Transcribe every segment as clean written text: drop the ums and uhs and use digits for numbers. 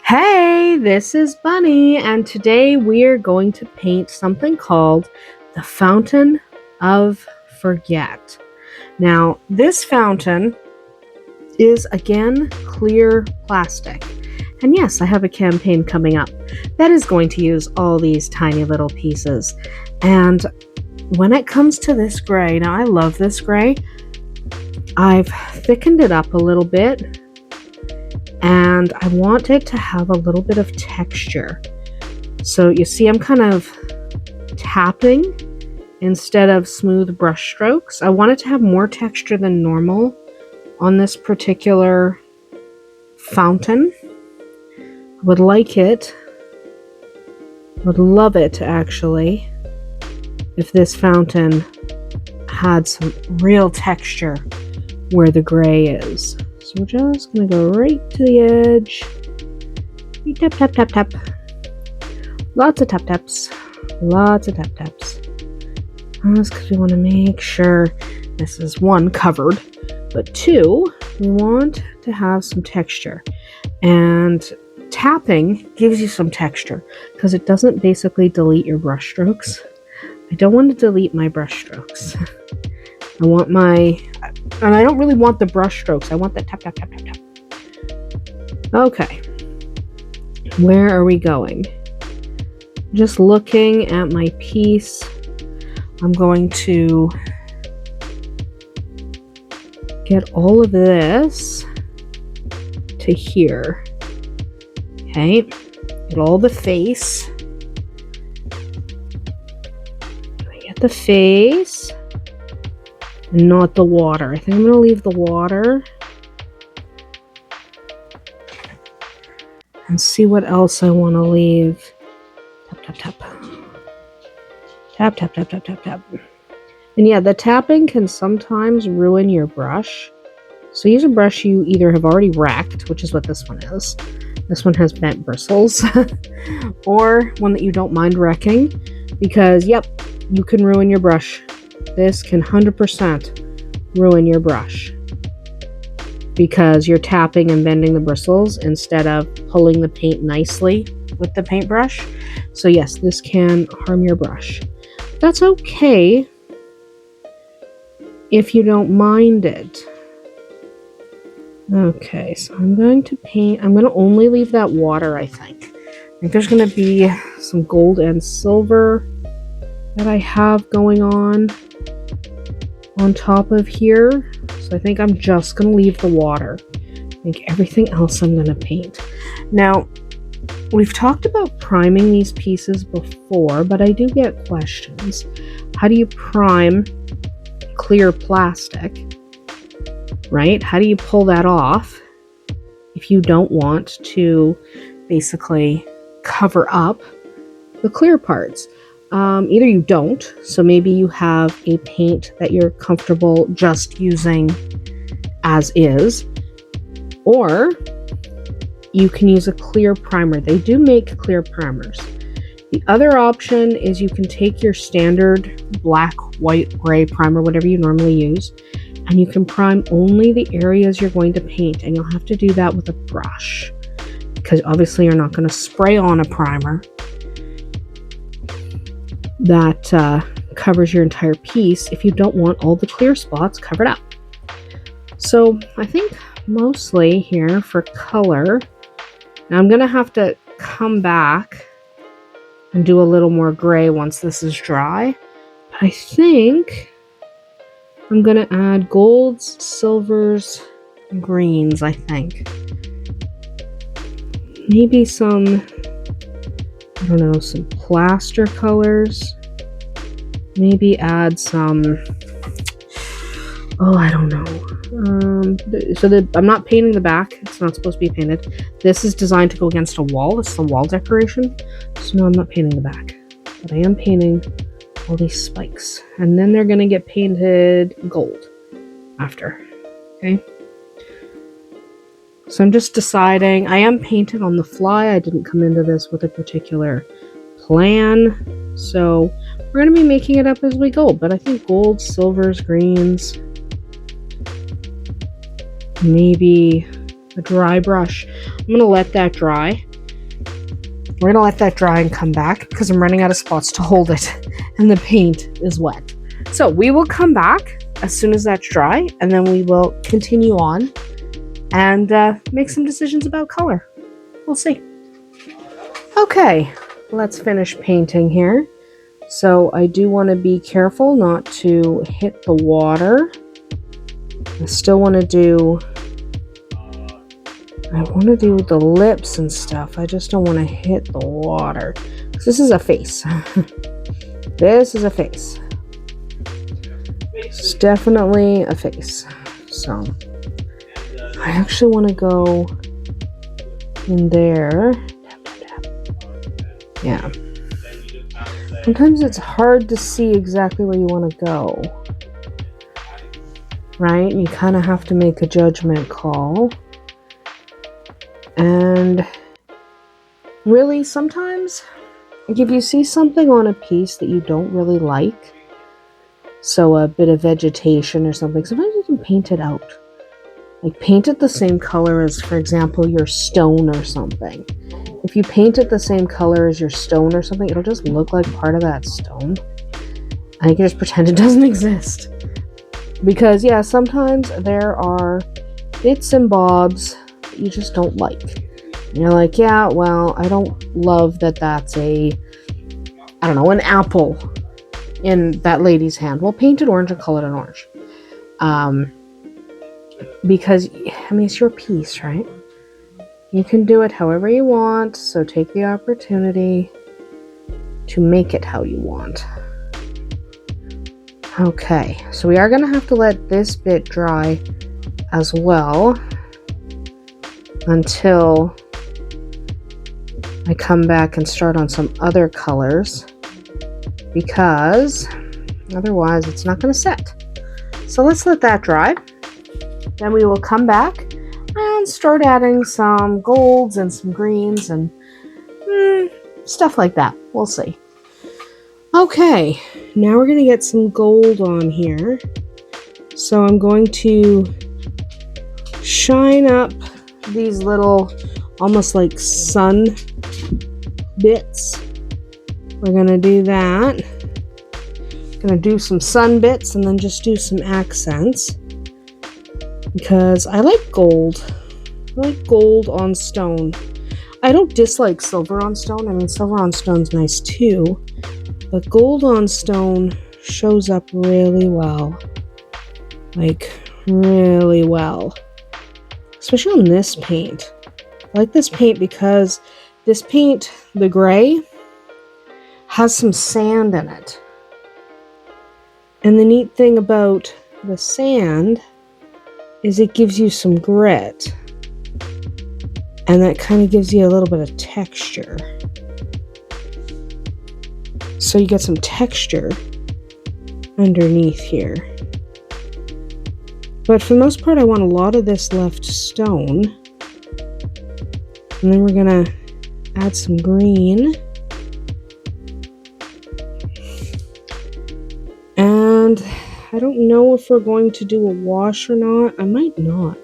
Hey, this is Bunny, and today we are going to paint something called the Fountain of Forget. Now, this fountain is again clear plastic. And yes, I have a campaign coming up that is going to use all these tiny little pieces. And when it comes to this gray, now I love this gray. I've thickened it up a little bit. And I want it to have a little bit of texture. So you see I'm kind of tapping instead of smooth brush strokes. I want it to have more texture than normal on this particular fountain. I would like it, would love it actually, if this fountain had some real texture where the gray is. So we're just going to go right to the edge. Tap, tap, tap, tap. Lots of tap taps. Lots of tap taps. That's because we want to make sure this is one, covered, but two, we want to have some texture. And tapping gives you some texture because it doesn't basically delete your brush strokes. I don't want to delete my brush strokes. I want and I don't really want the brush strokes. I want that tap, tap, tap, tap, tap. Okay. Where are we going? Just looking at my piece, I'm going to get all of this to here. Okay. Get all the face. I get the face. Not the water. I think I'm going to leave the water and see what else I want to leave. Tap, tap, tap. Tap, tap, tap, tap, tap, tap. And yeah, the tapping can sometimes ruin your brush. So use a brush you either have already racked, which is what this one is. This one has bent bristles. Or one that you don't mind wrecking because, yep, you can ruin your brush. This can 100% ruin your brush because you're tapping and bending the bristles instead of pulling the paint nicely with the paintbrush. So yes, this can harm your brush. That's okay if you don't mind it. Okay, so I'm going to paint. I'm going to only leave that water, I think. I think there's going to be some gold and silver that I have going on top of here. So I think I'm just going to leave the water. I think everything else I'm going to paint. Now, we've talked about priming these pieces before, but I do get questions. How do you prime clear plastic? Right? How do you pull that off if you don't want to basically cover up the clear parts? Either you don't, so maybe you have a paint that you're comfortable just using as is, or you can use a clear primer. They do make clear primers. The other option is you can take your standard black, white, gray primer, whatever you normally use, and you can prime only the areas you're going to paint, and you'll have to do that with a brush because obviously you're not going to spray on a primer that covers your entire piece if you don't want all the clear spots covered up. So I think mostly here for color, now I'm going to have to come back and do a little more gray once this is dry. But I think I'm going to add golds, silvers, greens, I think. Maybe some, I don't know, some plaster colors. Maybe add some, I don't know. I'm not painting the back. It's not supposed to be painted. This is designed to go against a wall. This is a wall decoration. So no, I'm not painting the back. But I am painting all these spikes. And then they're going to get painted gold after. Okay. So I'm just deciding. I am painting on the fly. I didn't come into this with a particular plan. So we're going to be making it up as we go. But I think gold, silvers, greens, maybe a dry brush. I'm going to let that dry. We're going to let that dry and come back because I'm running out of spots to hold it and the paint is wet. So we will come back as soon as that's dry, and then we will continue on and make some decisions about color. We'll see. Okay, let's finish painting here. So I do want to be careful not to hit the water. I still want to do the lips and stuff. I just don't want to hit the water. This is a face. This is a face. It's definitely a face. So I actually want to go in there. Yeah. Sometimes it's hard to see exactly where you want to go. Right? You kind of have to make a judgment call. And really, sometimes, like if you see something on a piece that you don't really like, so a bit of vegetation or something, sometimes you can paint it out. Like paint it the same color as, for example, your stone or something. If you paint it the same color as your stone or something, it'll just look like part of that stone. And you can just pretend it doesn't exist. Because, yeah, sometimes there are bits and bobs that you just don't like. And you're like, yeah, well, I don't love that that's an apple in that lady's hand. Well, paint it orange and color it orange. Because, I mean, it's your piece, right? You can do it however you want, so take the opportunity to make it how you want. Okay, so we are going to have to let this bit dry as well until I come back and start on some other colors, because otherwise it's not going to set. So let's let that dry. Then we will come back and start adding some golds and some greens and stuff like that. We'll see. Okay, now we're going to get some gold on here. So I'm going to shine up these little, almost like sun bits. We're going to do that. Going to do some sun bits and then just do some accents. Because I like gold. I like gold on stone. I don't dislike silver on stone. I mean, silver on stone's nice too. But gold on stone shows up really well. Like, really well. Especially on this paint. I like this paint because this paint, the gray, has some sand in it. And the neat thing about the sand is it gives you some grit. And that kind of gives you a little bit of texture. So you get some texture underneath here. But for the most part, I want a lot of this left stone. And then we're going to add some green. And I don't know if we're going to do a wash or not. I might not,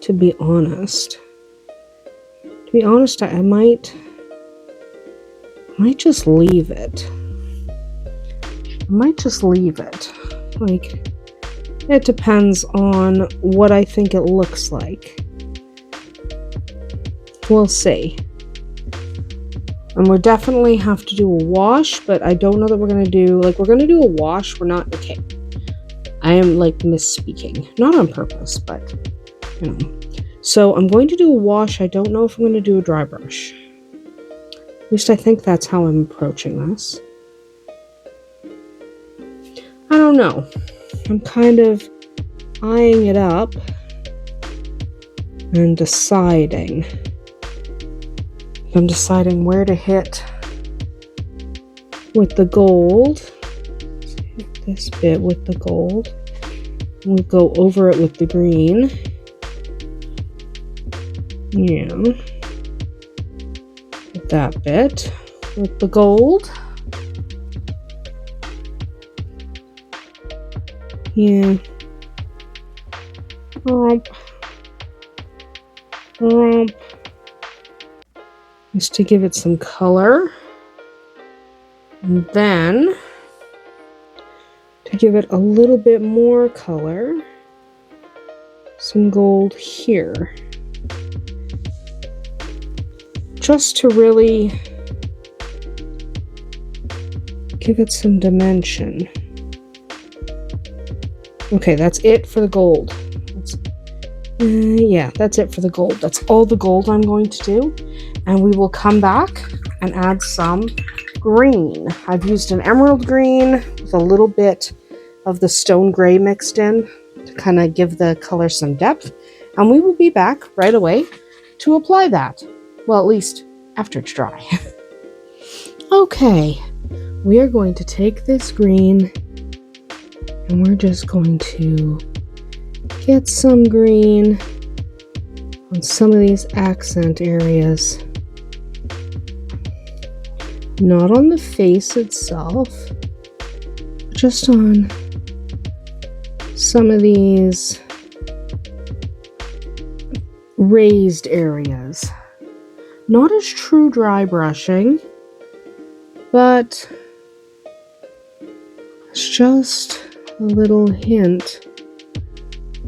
to be honest. To be honest, I might just leave it. I might just leave it. Like, it depends on what I think it looks like. We'll see. And we'll definitely have to do a wash, but I don't know that we're going to do, like, we're going to do a wash. We're not, okay. I am, like, misspeaking. Not on purpose, but, you know. So I'm going to do a wash. I don't know if I'm going to do a dry brush. At least I think that's how I'm approaching this. I don't know. I'm kind of eyeing it up and deciding. I'm deciding where to hit with the gold. Hit this bit with the gold. We'll go over it with the green. Yeah. Hit that bit with the gold. Yeah. Just to give it some color. And then, to give it a little bit more color, some gold here. Just to really give it some dimension. Okay, that's it for the gold. Yeah, that's it for the gold. That's all the gold I'm going to do. And we will come back and add some green. I've used an emerald green with a little bit of the stone gray mixed in to kind of give the color some depth. And we will be back right away to apply that. Well, at least after it's dry. Okay, we are going to take this green and we're just going to get some green on some of these accent areas. Not on the face itself, just on some of these raised areas. Not as true dry brushing, but it's just a little hint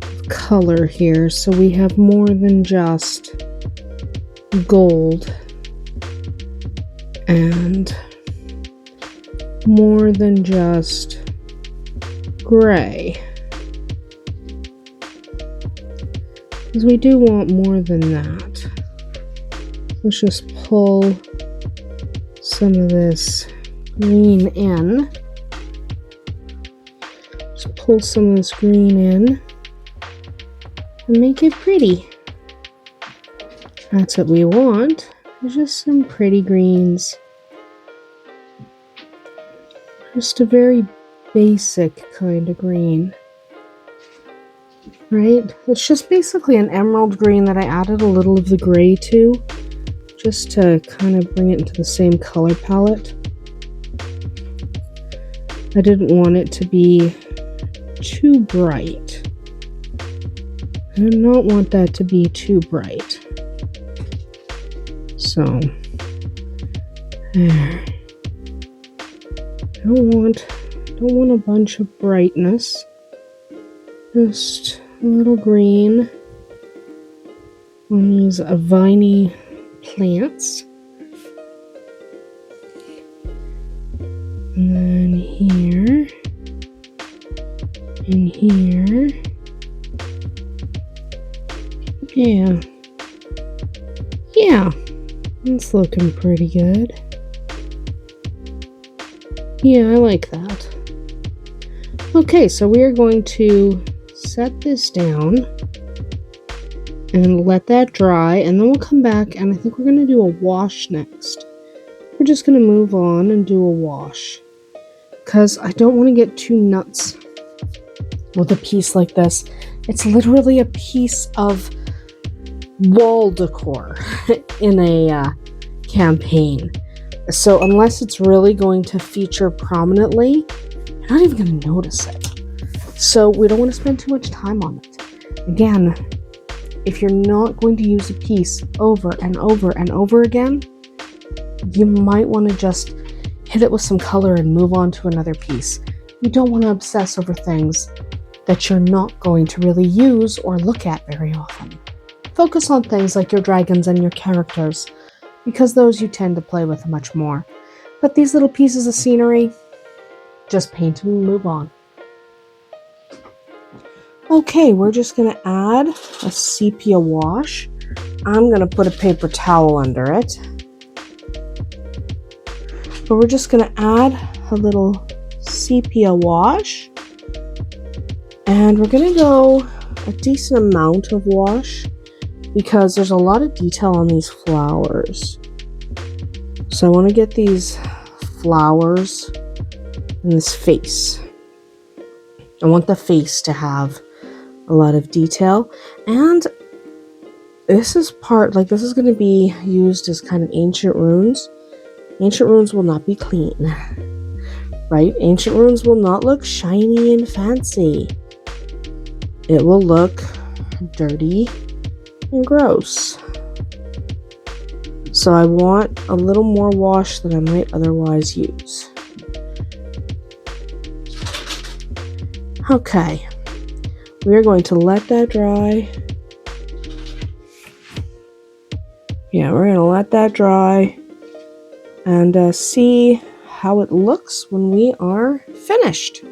of color here, so we have more than just gold and more than just gray, because we do want more than that. Let's just pull some of this green in. Just pull some of this green in and make it pretty. That's what we want. There's just some pretty greens. Just a very basic kind of green. Right? It's just basically an emerald green that I added a little of the gray to, just to kind of bring it into the same color palette. I didn't want it to be too bright. I did not want that to be too bright. So, there. Don't want a bunch of brightness. Just a little green on these viney plants. And then here. And here. Yeah. Yeah. It's looking pretty good. Yeah, I like that. Okay, so we are going to set this down and let that dry, and then we'll come back and I think we're going to do a wash next. We're just going to move on and do a wash, because I don't want to get too nuts with a piece like this. It's literally a piece of wall decor in a campaign. So unless it's really going to feature prominently, you're not even going to notice it. So we don't want to spend too much time on it. Again, if you're not going to use a piece over and over and over again, you might want to just hit it with some color and move on to another piece. You don't want to obsess over things that you're not going to really use or look at very often. Focus on things like your dragons and your characters, because those you tend to play with much more. But these little pieces of scenery, just paint them and move on. Okay, we're just going to add a sepia wash. I'm going to put a paper towel under it. But we're just going to add a little sepia wash. And we're going to go a decent amount of wash, because there's a lot of detail on these flowers. So I want to get these flowers in this face. I want the face to have a lot of detail. And this is this is going to be used as kind of ancient runes. Ancient runes will not be clean, right? Ancient runes will not look shiny and fancy. It will look dirty and gross. So I want a little more wash than I might otherwise use. Okay, we're going to let that dry. Yeah, we're going to let that dry and see how it looks when we are finished.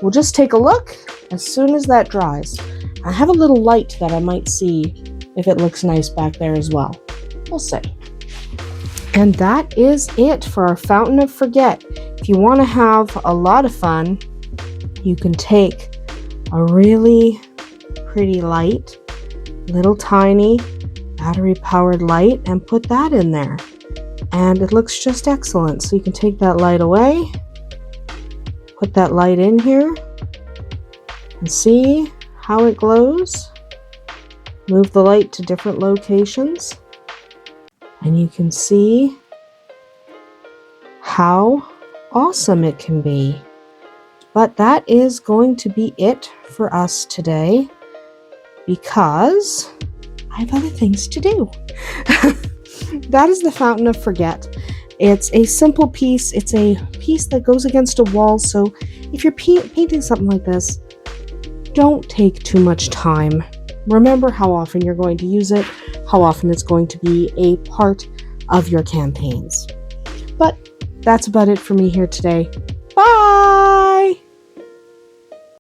We'll just take a look as soon as that dries. I have a little light that I might see if it looks nice back there as well. We'll see. And that is it for our Fountain of Forget. If you want to have a lot of fun, you can take a really pretty light, little tiny battery-powered light and put that in there. And it looks just excellent. So you can take that light away, put that light in here, and see how it glows. Move the light to different locations, and you can see how awesome it can be. But that is going to be it for us today, because I have other things to do. That is the Fountain of Forget. It's a simple piece. It's a piece that goes against a wall, so if you're painting something like this, don't take too much time. Remember how often you're going to use it, how often it's going to be a part of your campaigns. But that's about it for me here today. Bye!